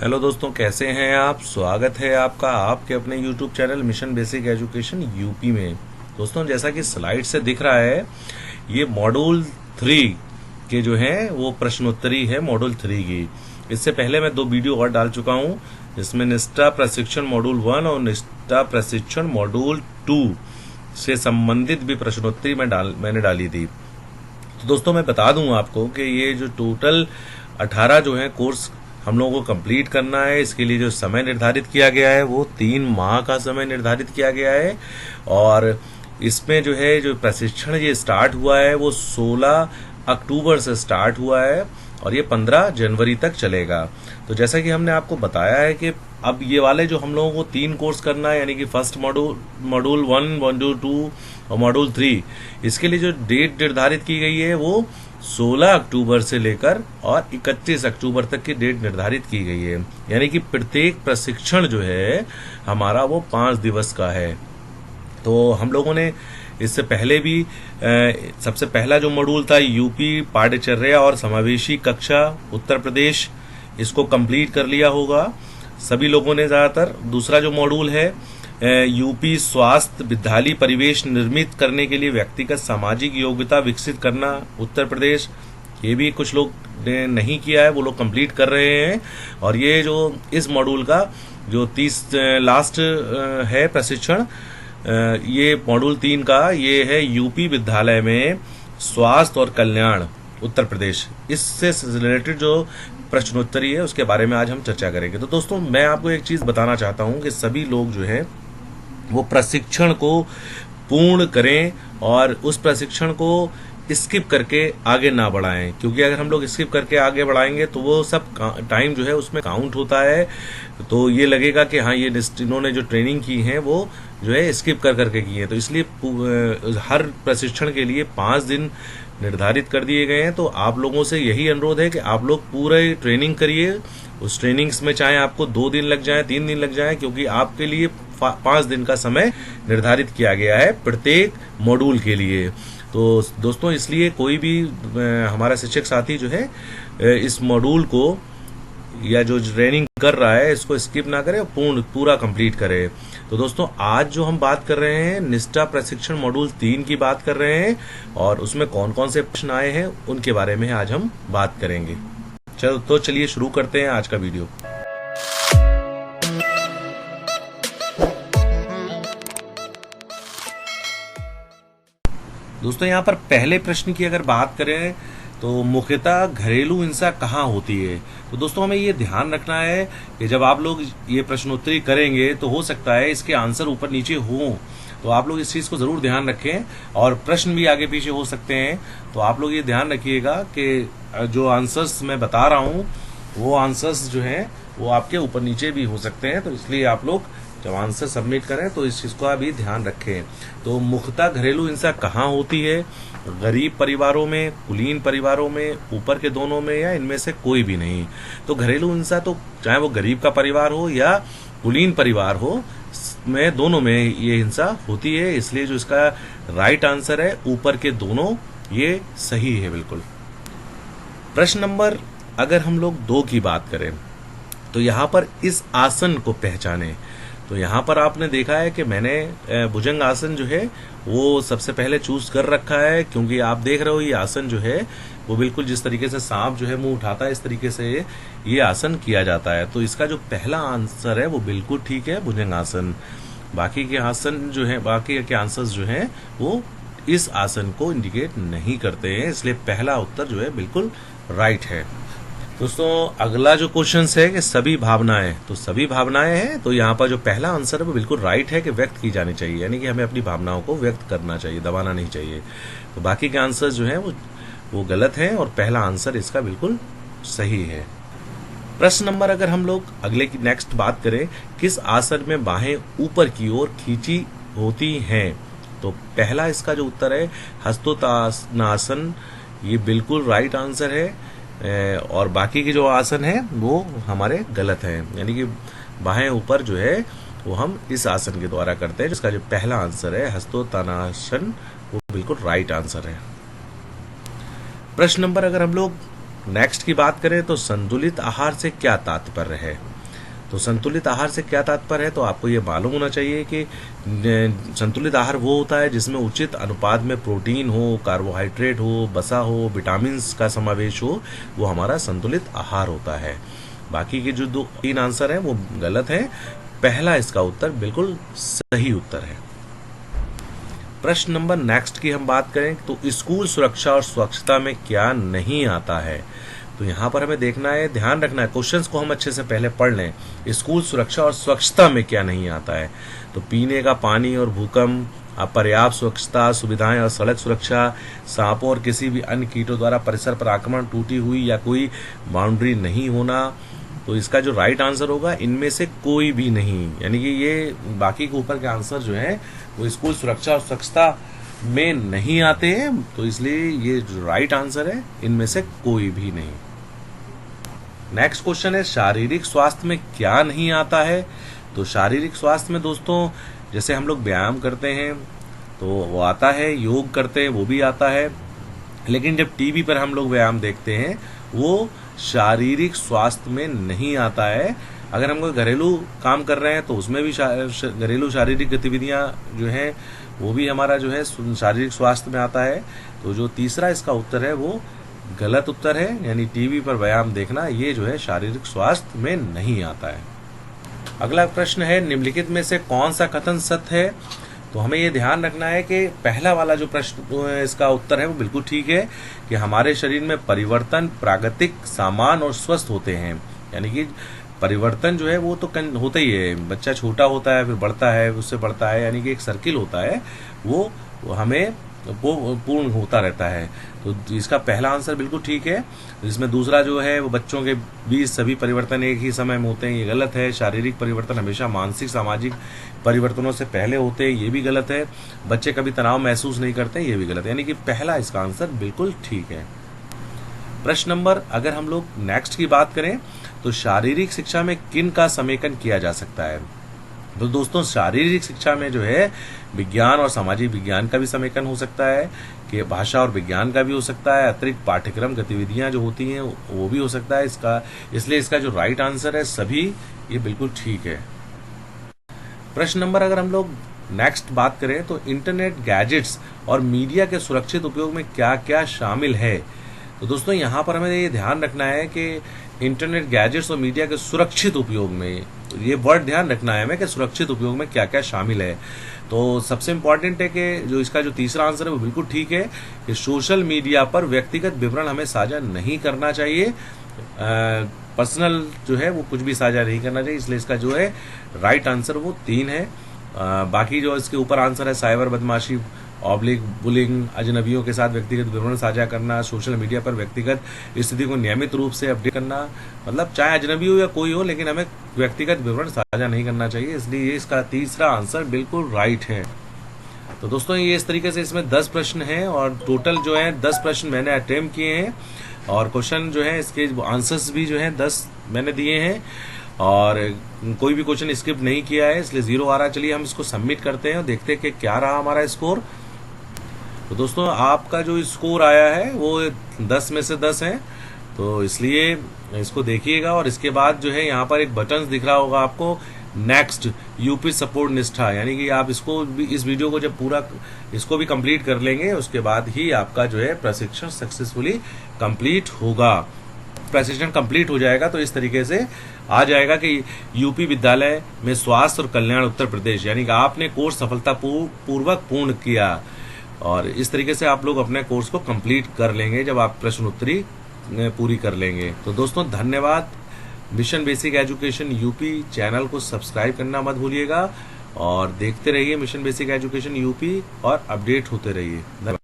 Hello दोस्तों, कैसे हैं आप। स्वागत है आपका आपके अपने YouTube channel mission basic education UP में। दोस्तों, जैसा कि स्लाइड से दिख रहा है, ये मॉड्यूल 3 के जो है वो प्रश्नोत्तरी है मॉड्यूल 3 की। इससे पहले मैं 2 वीडियो और डाल चुका हूं, जिसमें निष्ठा प्रशिक्षण मॉड्यूल 1 और निष्ठा प्रशिक्षण मॉड्यूल 2 से संबंधित भी प्रश्नोत्तरी मैंने डाली थी। तो दोस्तों, मैं बता दूं आपको कि ये जो टोटल 18 जो है कोर्स हम लोगों को कंप्लीट करना है, इसके लिए जो समय निर्धारित किया गया है वो 3 माह का समय निर्धारित किया गया है। और इसमें जो है जो प्रशिक्षण ये स्टार्ट हुआ है वो 16 अक्टूबर से स्टार्ट हुआ है और ये 15 जनवरी तक चलेगा। तो जैसा कि हमने आपको बताया है कि अब ये वाले जो हम लोगों को 3 कोर्स करना है, यानी कि फर्स्ट मॉड्यूल 1, मॉड्यूल 2 और मॉड्यूल 3, इसके लिए जो डेट निर्धारित की गई है वो 16 अक्टूबर से लेकर और 31 अक्टूबर तक की डेट निर्धारित की गई है। यानी कि प्रत्येक प्रशिक्षण जो है हमारा वो 5 दिवस का है। तो हम लोगों ने इससे पहले भी सबसे पहला जो मॉड्यूल था यूपी पाठ्यचर्या और समावेशी कक्षा उत्तर प्रदेश, इसको कंप्लीट कर लिया होगा सभी लोगों ने ज्यादातर। दूसरा जो मॉड्यूल है यूपी स्वास्थ्य विद्यालय परिवेश निर्मित करने के लिए व्यक्तिगत सामाजिक योग्यता विकसित करना उत्तर प्रदेश, ये भी कुछ लोग ने नहीं किया है, वो लोग कंप्लीट कर रहे हैं। और ये जो इस मॉड्यूल का जो 30 लास्ट है प्रशिक्षण, ये मॉड्यूल 3 का ये है यूपी विद्यालय में स्वास्थ्य और कल्याण उत्तर प्रदेश। इससे रिलेटेड जो प्रश्नोत्तरी है उसके बारे में आज हम चर्चा करेंगे। तो दोस्तों, मैं आपको एक चीज बताना चाहता हूं कि सभी लोग जो है वो प्रशिक्षण को पूर्ण करें और उस प्रशिक्षण को स्किप करके आगे ना बढ़ाएं, क्योंकि अगर हम लोग स्किप करके आगे बढ़ाएंगे तो वो सब टाइम जो है उसमें काउंट होता है। तो ये लगेगा कि हाँ, ये इन्होंने जो ट्रेनिंग की है वो जो है स्किप कर करके की है। तो इसलिए हर प्रशिक्षण के लिए 5 दिन निर्धारित कर दिए गए हैं। तो आप लोगों से यही अनुरोध है कि आप लोग पूरे ट्रेनिंग करिए। उस ट्रेनिंग्स में चाहे आपको 2 दिन लग जाए, 3 दिन लग जाए, क्योंकि आपके लिए 5 दिन का समय निर्धारित किया गया है प्रत्येक मॉड्यूल के लिए। तो दोस्तों, इसलिए कोई भी हमारा शिक्षक साथी जो है इस मॉड्यूल को या जो ट्रेनिंग कर रहा है इसको स्किप ना करे, पूरा कंप्लीट करे। तो दोस्तों, आज जो हम बात कर रहे हैं निष्ठा प्रशिक्षण मॉड्यूल 3 की बात कर रहे हैं और उसमें कौन कौन से प्रश्न आए हैं उनके बारे में आज हम बात करेंगे। चलिए शुरू करते हैं आज का वीडियो। दोस्तों, यहाँ पर पहले प्रश्न की अगर बात करें तो मुख्यतः घरेलू हिंसा कहाँ होती है। तो दोस्तों, हमें ये ध्यान रखना है कि जब आप लोग ये प्रश्नोत्तरी करेंगे तो हो सकता है इसके आंसर ऊपर नीचे हों, तो आप लोग इस चीज को जरूर ध्यान रखें। और प्रश्न भी आगे पीछे हो सकते हैं, तो आप लोग ये ध्यान रखिएगा कि जो आंसर्स मैं बता रहा हूँ वो आंसर्स जो है वो आपके ऊपर नीचे भी हो सकते हैं। तो इसलिए आप लोग जब आंसर सबमिट करें तो इस चीज का भी ध्यान रखें। तो मुख्यतः घरेलू हिंसा कहाँ होती है? गरीब परिवारों में, कुलीन परिवारों में, ऊपर के दोनों में, या इनमें से कोई भी नहीं। तो घरेलू हिंसा तो चाहे वो गरीब का परिवार हो या कुलीन परिवार हो, में दोनों में ये हिंसा होती है। इसलिए जो इसका राइट आंसर है ऊपर के दोनों, ये सही है बिल्कुल। प्रश्न नंबर अगर हम लोग 2 की बात करें तो यहाँ पर इस आसन को पहचाने। तो यहाँ पर आपने देखा है कि मैंने भुजंग आसन जो है वो सबसे पहले चूज कर रखा है, क्योंकि आप देख रहे हो ये आसन जो है वो बिल्कुल जिस तरीके से सांप जो है मुंह उठाता है इस तरीके से ये आसन किया जाता है। तो इसका जो पहला आंसर है वो बिल्कुल ठीक है, भुजंग आसन। बाकी के आसन जो है, बाकी के आंसर्स जो हैं वो इस आसन को इंडिकेट नहीं करते हैं, इसलिए पहला उत्तर जो है बिल्कुल राइट है। दोस्तों, अगला जो क्वेश्चन है कि सभी भावनाएं, तो सभी भावनाएं हैं, तो यहाँ पर जो पहला आंसर है वो बिल्कुल राइट है कि व्यक्त की जानी चाहिए, यानी कि हमें अपनी भावनाओं को व्यक्त करना चाहिए, दबाना नहीं चाहिए। तो बाकी के आंसर जो हैं वो गलत हैं और पहला आंसर इसका बिल्कुल सही है। प्रश्न नंबर अगर हम लोग अगले की नेक्स्ट बात करें, किस आसन में बाहें ऊपर की ओर खींची होती हैं? तो पहला इसका जो उत्तर है हस्तोत्तानासन, ये बिल्कुल राइट आंसर है। और बाकी के जो आसन है वो हमारे गलत हैं, यानी कि बाहें ऊपर जो है वो हम इस आसन के द्वारा करते हैं, जिसका जो पहला आंसर है हस्तोत्तानासन, वो बिल्कुल राइट आंसर है। प्रश्न नंबर अगर हम लोग नेक्स्ट की बात करें तो संतुलित आहार से क्या तात्पर्य है? तो संतुलित आहार से क्या तात्पर्य है, तो आपको ये मालूम होना चाहिए कि संतुलित आहार वो होता है जिसमें उचित अनुपात में प्रोटीन हो, कार्बोहाइड्रेट हो, वसा हो, विटामिन का समावेश हो, वो हमारा संतुलित आहार होता है। बाकी के जो 2-3 आंसर हैं वो गलत हैं। पहला इसका उत्तर बिल्कुल सही उत्तर है। प्रश्न नंबर नेक्स्ट की हम बात करें तो स्कूल सुरक्षा और स्वच्छता में क्या नहीं आता है। तो यहाँ पर हमें देखना है, ध्यान रखना है, क्वेश्चंस को हम अच्छे से पहले पढ़ लें। स्कूल सुरक्षा और स्वच्छता में क्या नहीं आता है, तो पीने का पानी और भूकंप, अपर्याप्त स्वच्छता सुविधाएं और सड़क सुरक्षा, सांपों और किसी भी अन्य कीटों द्वारा परिसर पर आक्रमण, टूटी हुई या कोई बाउंड्री नहीं होना। तो इसका जो राइट आंसर होगा इनमें से कोई भी नहीं, यानी कि ये बाकी के ऊपर के आंसर जो है वो स्कूल सुरक्षा और स्वच्छता में नहीं आते हैं, तो इसलिए ये जो राइट आंसर है इनमें से कोई भी नहीं। नेक्स्ट क्वेश्चन है शारीरिक स्वास्थ्य में क्या नहीं आता है। तो शारीरिक स्वास्थ्य में दोस्तों जैसे हम लोग व्यायाम करते हैं तो वो आता है, योग करते हैं वो भी आता है, लेकिन जब टीवी पर हम लोग व्यायाम देखते हैं वो शारीरिक स्वास्थ्य में नहीं आता है। अगर हम कोई घरेलू काम कर रहे हैं तो उसमें भी घरेलू शारीरिक गतिविधियां जो हैं वो भी हमारा जो है शारीरिक स्वास्थ्य में आता है। तो जो तीसरा इसका उत्तर है वो गलत उत्तर है, यानी टीवी पर व्यायाम देखना ये जो है शारीरिक स्वास्थ्य में नहीं आता है। अगला प्रश्न है निम्नलिखित में से कौन सा कथन सत्य है। तो हमें ये ध्यान रखना है कि पहला वाला जो प्रश्न इसका उत्तर है वो बिल्कुल ठीक है कि हमारे शरीर में परिवर्तन प्राकृतिक, सामान्य और स्वस्थ होते हैं। यानी कि परिवर्तन जो है वो तो होता ही है, बच्चा छोटा होता है फिर बढ़ता है, उससे बढ़ता है, यानी कि एक सर्किल होता है वो हमें वो पूर्ण होता रहता है। तो इसका पहला आंसर बिल्कुल ठीक है। इसमें दूसरा जो है वो बच्चों के बीच सभी परिवर्तन एक ही समय में होते हैं, ये गलत है। शारीरिक परिवर्तन हमेशा मानसिक सामाजिक परिवर्तनों से पहले होते हैं, ये भी गलत है। बच्चे कभी तनाव महसूस नहीं करते, ये भी गलत है, यानी कि पहला इसका आंसर बिल्कुल ठीक है। प्रश्न नंबर अगर हम लोग नेक्स्ट की बात करें तो शारीरिक शिक्षा में किन का समेकन किया जा सकता है। तो दोस्तों शारीरिक शिक्षा में जो है विज्ञान और सामाजिक विज्ञान का भी समेकन हो सकता है, कि भाषा और विज्ञान का भी हो सकता है, अतिरिक्त पाठ्यक्रम गतिविधियां जो होती हैं वो भी हो सकता है इसका, इसलिए इसका जो राइट आंसर है सभी ये बिल्कुल ठीक है। प्रश्न नंबर अगर हम लोग नेक्स्ट बात करें तो इंटरनेट गैजेट्स और मीडिया के सुरक्षित उपयोग में क्या क्या शामिल है। तो दोस्तों यहाँ पर हमें ये ध्यान रखना है कि इंटरनेट गैजेट्स और मीडिया के सुरक्षित उपयोग में, ये वर्ड ध्यान रखना है हमें कि सुरक्षित उपयोग में क्या क्या शामिल है। तो सबसे इम्पोर्टेंट है कि जो इसका जो तीसरा आंसर है वो बिल्कुल ठीक है कि सोशल मीडिया पर व्यक्तिगत विवरण हमें साझा नहीं करना चाहिए, पर्सनल जो है वो कुछ भी साझा नहीं करना चाहिए, इसलिए इसका जो है राइट आंसर वो 3 है। बाकी जो इसके ऊपर आंसर है साइबर बदमाशी, बुलिंग, अजनबियों के साथ व्यक्तिगत विवरण साझा करना, सोशल मीडिया पर व्यक्तिगत स्थिति को नियमित रूप से अपडेट करना, मतलब चाहे अजनबी हो या कोई हो लेकिन हमें व्यक्तिगत विवरण साझा नहीं करना चाहिए, इसलिए इसका तीसरा आंसर बिल्कुल राइट है। तो दोस्तों ये इस तरीके से इसमें 10 प्रश्न हैं और टोटल जो है 10 प्रश्न मैंने अटेम्प्ट किए हैं और क्वेश्चन जो है इसके आंसर्स भी जो है 10 मैंने दिए हैं और कोई भी क्वेश्चन स्किप नहीं किया है, इसलिए 0 आ रहा। चलिए हम इसको सबमिट करते हैं और देखते हैं कि क्या रहा हमारा स्कोर। तो दोस्तों आपका जो स्कोर आया है वो 10 में से 10 है, तो इसलिए इसको देखिएगा और इसके बाद जो है यहाँ पर एक बटन दिख रहा होगा आपको नेक्स्ट यूपी सपोर्ट निष्ठा, यानी कि आप इसको भी, इस वीडियो को जब पूरा इसको भी कंप्लीट कर लेंगे उसके बाद ही आपका जो है प्रशिक्षण सक्सेसफुली कंप्लीट होगा। प्रशिक्षण कंप्लीट हो जाएगा तो इस तरीके से आ जाएगा कि यूपी विद्यालय में स्वास्थ्य और कल्याण उत्तर प्रदेश, यानी कि आपने कोर्स सफलतापूर्वक पूर्ण किया और इस तरीके से आप लोग अपने कोर्स को कंप्लीट कर लेंगे जब आप प्रश्न उत्तरी पूरी कर लेंगे। तो दोस्तों धन्यवाद। Mission basic education UP channel को सब्सक्राइब करना मत भूलिएगा और देखते रहिए मिशन बेसिक एजुकेशन यूपी और अपडेट होते रहिए। धन्यवाद।